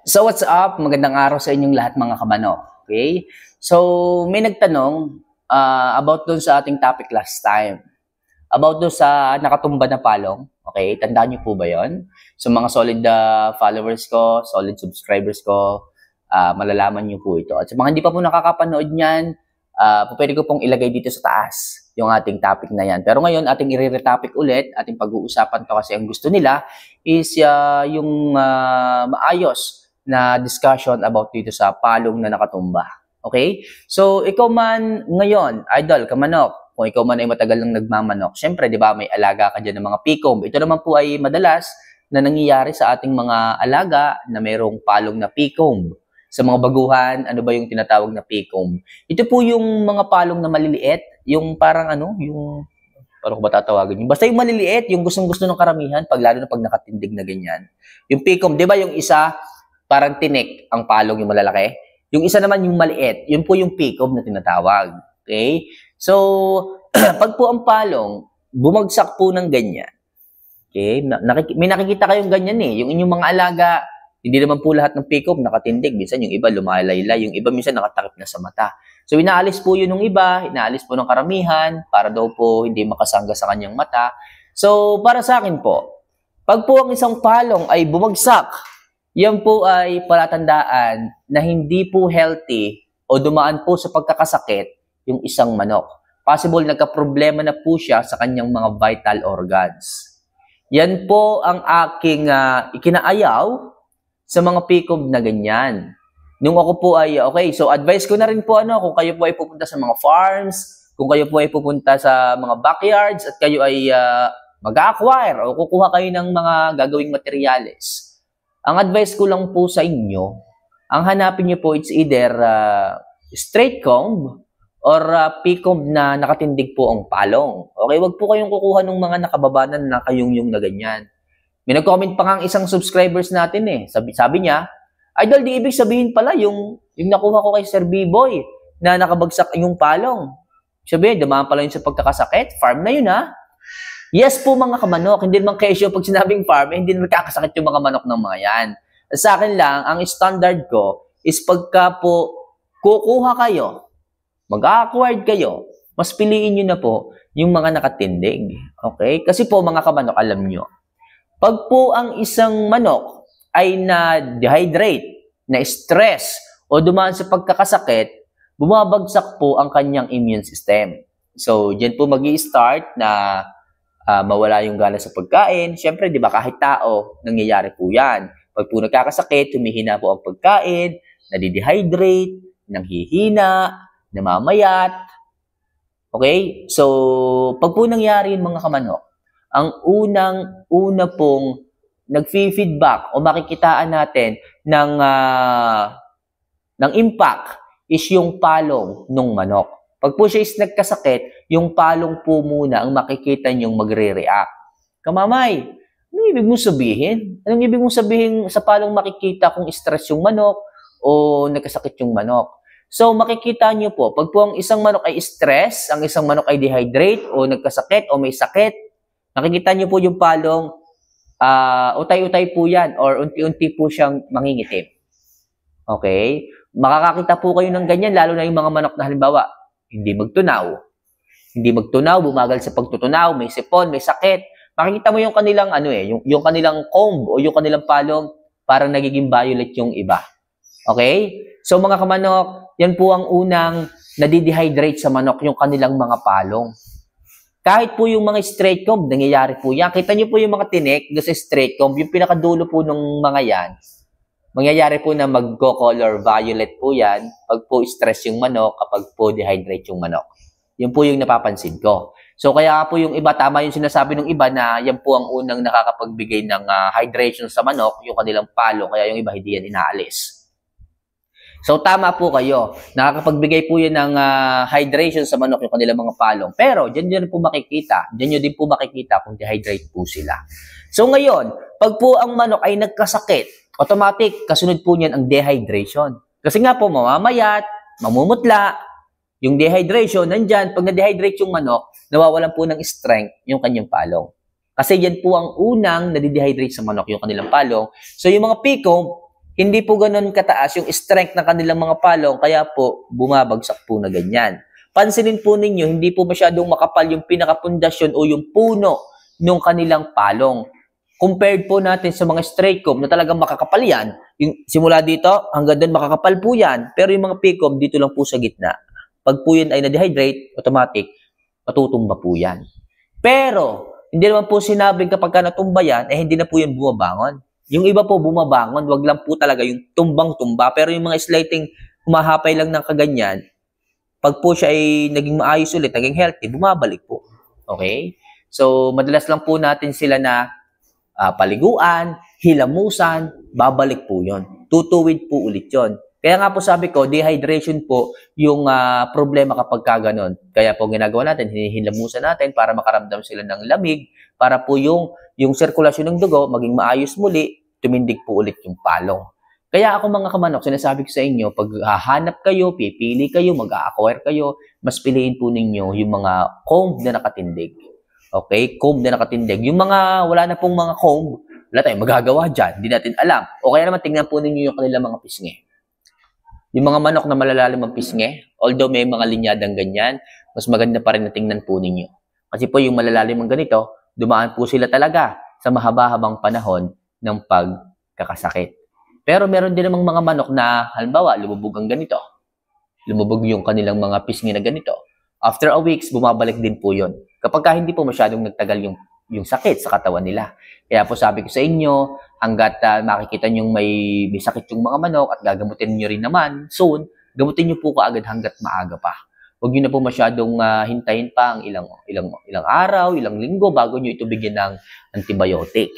So what's up? Magandang araw sa inyong lahat mga kamanok. Okay? So may nagtanong about dun sa ating topic last time. About dun sa nakatumba na palong. Okay? Tandaan niyo po ba yon? So mga solid followers ko, solid subscribers ko, malalaman niyo po ito. At sa mga hindi pa po nakakapanood niyan, pwede ko pong ilagay dito sa taas yung ating topic na yan. Pero ngayon, ating i-retopic ulit, ating pag-uusapan to kasi ang gusto nila is yung maayos na discussion about dito sa palong na nakatumba. Okay? So, ikaw man ngayon, idol, kamanok, kung ikaw man ay matagal nang nagmamanok, syempre, di ba, may alaga ka dyan ng mga pikom. Ito naman po ay madalas na nangyayari sa ating mga alaga na mayroong palong na pikom. Sa mga baguhan, ano ba yung tinatawag na pikom? Ito po yung mga palong na maliliit, yung parang paano ko ba tatawagin? Basta yung maliliit, yung gustong-gusto ng karamihan, lalo na pag nakatindig na ganyan. Yung pikom, di ba yung isa, parang tinik ang palong yung malalaki? Yung isa naman yung maliit, yun po yung pikom na tinatawag. Okay? So, pag po ang palong, bumagsak po ng ganyan. Okay? May nakikita kayong ganyan eh. Yung inyong mga alaga, hindi naman po lahat ng pikom nakatindig. Minsan yung iba lumalaylay, yung iba minsan nakatakip na sa mata. So inaalis po yun ng iba, inaalis po ng karamihan para daw po hindi makasangga sa kanyang mata. So para sa akin po, pag po ang isang palong ay bumagsak, yan po ay palatandaan na hindi po healthy o dumaan po sa pagkakasakit yung isang manok. Possible nagka-problema na po siya sa kanyang mga vital organs. Yan po ang aking ikinaayaw sa mga pikom na ganyan. Nung ako po ay, okay, so advice ko na rin po kung kayo po ay pupunta sa mga farms, kung kayo po ay pupunta sa mga backyards, at kayo ay mag-acquire o kukuha kayo ng mga gagawing materyales. Ang advice ko lang po sa inyo, ang hanapin niyo po, it's either straight comb or pikom na nakatindig po ang palong. Okay, wag po kayong kukuha ng mga nakababanan na kayong na ganyan. May nag-comment pa nga ang isang subscribers natin eh. Sabi niya, idol, di ibig sabihin pala yung nakuha ko kay Sir B-Boy na nakabagsak yung palong. Sabi, dumaan pala yun sa pagkakasakit. Farm na yun ha. Yes po mga kamanok, hindi naman kesyo pag sinabing farm, hindi naman kakasakit yung mga manok ng mga yan. Sa akin lang, ang standard ko is pagka po kukuha kayo, mag-acquired kayo, mas piliin nyo na po yung mga nakatindig. Okay? Kasi po mga kamanok, alam nyo, pag po ang isang manok ay na-dehydrate, na-stress, o dumaan sa pagkakasakit, bumabagsak po ang kanyang immune system. So, dyan po mag-i-start na mawala yung gana sa pagkain. Siyempre, di ba, kahit tao, nangyayari po yan. Pag po nagkakasakit, humihina po ang pagkain, nadidehydrate, nanghihina, namamayat. Okay? So, pag po nangyari yung mga kamanok, ang una pong nag-feedback o makikitaan natin ng impact is yung palong ng manok. Pag po siya is nagkasakit, yung palong po muna ang makikita niyong magre-react. Kamamay, anong ibig mong sabihin? Anong ibig mong sabihin sa palong makikita kung stress yung manok o nagkasakit yung manok? So, makikita niyo po, pag po ang isang manok ay stress, ang isang manok ay dehydrate o nagkasakit o may sakit, nakikita niyo po yung palong, utay-utay po yan or unti-unti po siyang mangingitim. Okay? Makakakita po kayo ng ganyan, lalo na yung mga manok na halimbawa, hindi magtunaw. Hindi magtunaw, bumagal sa pagtutunaw, may sipon, may sakit. Makikita mo yung kanilang, yung kanilang comb o yung kanilang palong, parang nagiging violet yung iba. Okay? So mga kamanok, yan po ang unang nadidehydrate sa manok, yung kanilang mga palong. Kahit po yung mga straight comb, nangyayari po yan. Kita nyo po yung mga tinik doon sa straight comb, yung pinakadulo po ng mga yan, mangyayari po na mag-color violet po yan pag po stress yung manok, kapag po dehydrate yung manok. Yun po yung napapansin ko. So kaya po yung iba, tama yung sinasabi ng iba na yan po ang unang nakakapagbigay ng hydration sa manok, yung kanilang palo, kaya yung iba hindi yan inaalis. So, tama po kayo. Nakakapagbigay po yan ng hydration sa manok yung kanilang mga palong. Pero, dyan po makikita. Dyan nyo din po makikita kung dehydrate po sila. So, ngayon, pag po ang manok ay nagkasakit, automatic, kasunod po niyan ang dehydration. Kasi nga po, mamamayat, mamumutla, yung dehydration, nandyan, pag na-dehydrate yung manok, nawawalan po ng strength yung kanyang palong. Kasi yan po ang unang nadidehydrate sa manok, yung kanilang palong. So, yung mga pikom, hindi po ganun kataas yung strength ng kanilang mga palong, kaya po bumabagsak po na ganyan. Pansinin po ninyo, hindi po masyadong makapal yung pinakapundasyon o yung puno ng kanilang palong. Compared po natin sa mga straight comb na talagang makakapal yan, yung simula dito hanggang doon makakapal po yan, pero yung mga P-comb dito lang po sa gitna. Pag po yun ay na-dehydrate, automatic, matutumba po yan. Pero, hindi naman po sinabing kapag ka natumba yan, hindi na po yan bumabangon. Yung iba po bumabangon, wag lang po talaga yung tumbang-tumba, pero yung mga slighting humahapay lang ng kaganyan, pag po siya ay naging maayos ulit, naging healthy, bumabalik po. Okay? So, madalas lang po natin sila na paliguan, hilamusan, babalik po yon. Tutuwid po ulit yon. Kaya nga po sabi ko, dehydration po yung problema kapag kaganon. Kaya po ginagawa natin, hinihilamusan natin para makaramdam sila ng lamig, para po yung sirkulasyon ng dugo maging maayos muli, tumindig po ulit yung palong. Kaya ako mga kamanok, sinasabi ko sa inyo, pag hahanap kayo, pipili kayo, mag-a-acquire kayo, mas piliin po ninyo yung mga comb na nakatindig. Okay? Comb na nakatindig. Yung mga wala na pong mga comb, wala tayong magagawa dyan. Hindi natin alam. O kaya naman tingnan po ninyo yung kanilang mga pisngi. Yung mga manok na malalalim ang pisngi, although may mga linyadang ganyan, mas maganda pa rin na tingnan po ninyo. Kasi po yung malalalim ang ganito, dumaan po sila talaga sa mahaba-habang panahon ng pagkakasakit. Pero meron din namang mga manok na, halimbawa, lumubog ang ganito. Lumubog yung kanilang mga pisngi na ganito. After a weeks, bumabalik din po yun. Kapag hindi po masyadong nagtagal yung sakit sa katawan nila. Kaya po sabi ko sa inyo, hanggat makikita nyo may sakit yung mga manok at gagamutin nyo rin naman soon, gamutin nyo po kaagad hanggat maaga pa. Huwag nyo na po masyadong hintayin pa ang ilang araw, ilang linggo bago nyo ito bigyan ng antibiotic.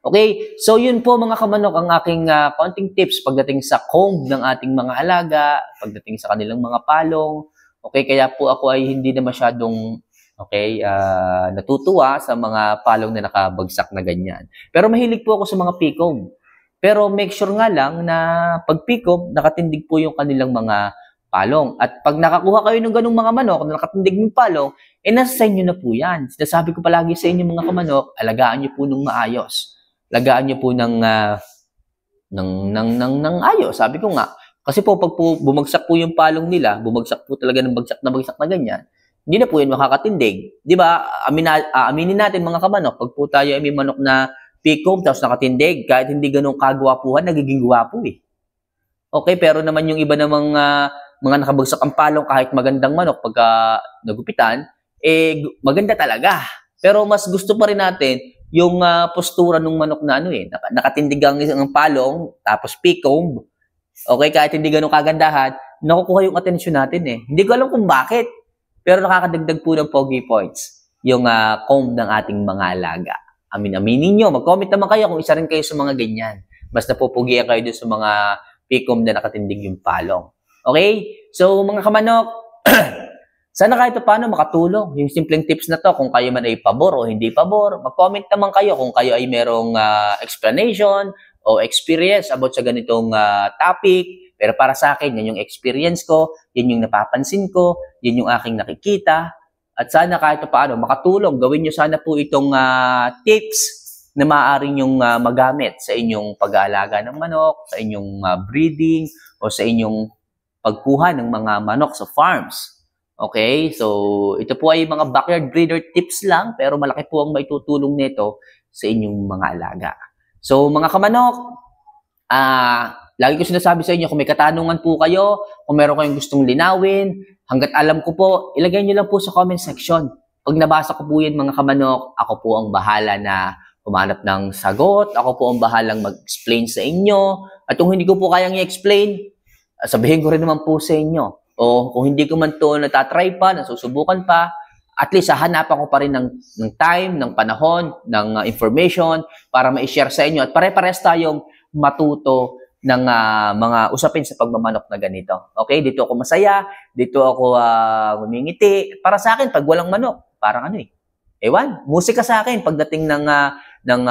Okay? So yun po mga kamanok ang aking konting tips pagdating sa comb ng ating mga alaga, pagdating sa kanilang mga palong. Okay, kaya po ako ay hindi na masyadong natutuwa sa mga palong na nakabagsak na ganyan. Pero mahilig po ako sa mga P-comb. Pero make sure nga lang na pag P-comb, nakatindig po yung kanilang mga palong. At pag nakakuha kayo ng ganung mga manok na nakatindig yung palong, nasa sa inyo na po yan. Sinasabi ko palagi sa inyo mga kamanok, alagaan nyo po ng maayos. Alagaan nyo po ng ayos. Sabi ko nga, kasi po, pag po bumagsak po yung palong nila, bumagsak po talaga ng bagsak na ganyan, hindi na po yun makakatindig. Di ba? Aminin natin mga kamanok, pag po tayo ay may manok na P-comb tapos nakatindig, kahit hindi ganun kagwapuhan, nagiging gwapo eh. Okay, pero naman yung iba namang mga nakabagsak ang palong kahit magandang manok pagka nagupitan, maganda talaga. Pero mas gusto pa rin natin yung postura ng manok na nakatindig ang palong, tapos P-comb. Okay, kahit hindi ganun kagandahan, nakukuha yung atensyon natin eh. Hindi ko alam kung bakit, pero nakakadagdag po ng pogi points yung comb ng ating mga alaga. Aminin nyo, mag-comment naman kayo kung isa rin kayo sa mga ganyan. Basta pupugian kayo dun sa mga P-comb na nakatindig yung palong. Okay? So, mga kamanok, sana kahit paano makatulong yung simpleng tips na to. Kung kayo man ay pabor o hindi pabor, mag-comment naman kayo kung kayo ay merong explanation o experience about sa ganitong topic. Pero para sa akin, yan yung experience ko, yan yung napapansin ko, yan yung aking nakikita. At sana kahit paano makatulong, gawin nyo sana po itong tips na maaari nyong magamit sa inyong pag-aalaga ng manok, sa inyong breeding, o sa inyong pagkuha ng mga manok sa farms. Okay? So, ito po ay mga backyard breeder tips lang, pero malaki po ang maitutulong nito sa inyong mga alaga. So, mga kamanok, lagi ko sinasabi sa inyo, kung may katanungan po kayo, kung meron kayong gustong linawin, hanggat alam ko po, ilagay nyo lang po sa comment section. Pag nabasa ko po yan mga kamanok, ako po ang bahala na humanap ng sagot, ako po ang bahalang mag-explain sa inyo, at kung hindi ko po kayang i-explain, sabihin ko rin naman po sa inyo. O kung hindi ko man to natatry pa, nasusubukan pa, at least hahanapan ko pa rin ng time, ng panahon, ng information para ma-share sa inyo at pare-pares tayong matuto ng mga usapin sa pagmamanok na ganito. Okay? Dito ako masaya, dito ako ngumingiti. Para sa akin, pag walang manok, parang ewan, musika sa akin pagdating ng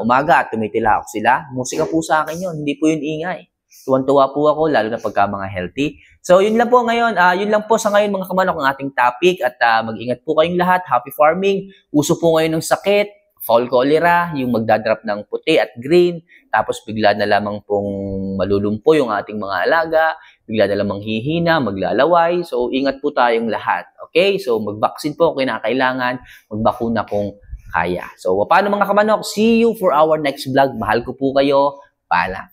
umaga at tumitila ako sila. Musika po sa akin yun, hindi po yun ingay. Tuwan-tuwa po ako, lalo na pagka mga healthy. So, yun lang po ngayon. Yun lang po sa ngayon mga kamanok ang ating topic. At mag-ingat po kayong lahat. Happy farming. Uso po ngayon ng sakit. fall cholera, yung magdadrop ng puti at green, tapos bigla na lamang pong malulumpo yung ating mga alaga, bigla na lamang hihina, maglalaway. So, ingat po tayong lahat. Okay? So, mag-vaccine po kung kinakailangan, magbakuna kung kaya. So, paano mga kamanok? See you for our next vlog. Mahal ko po kayo. Paalam.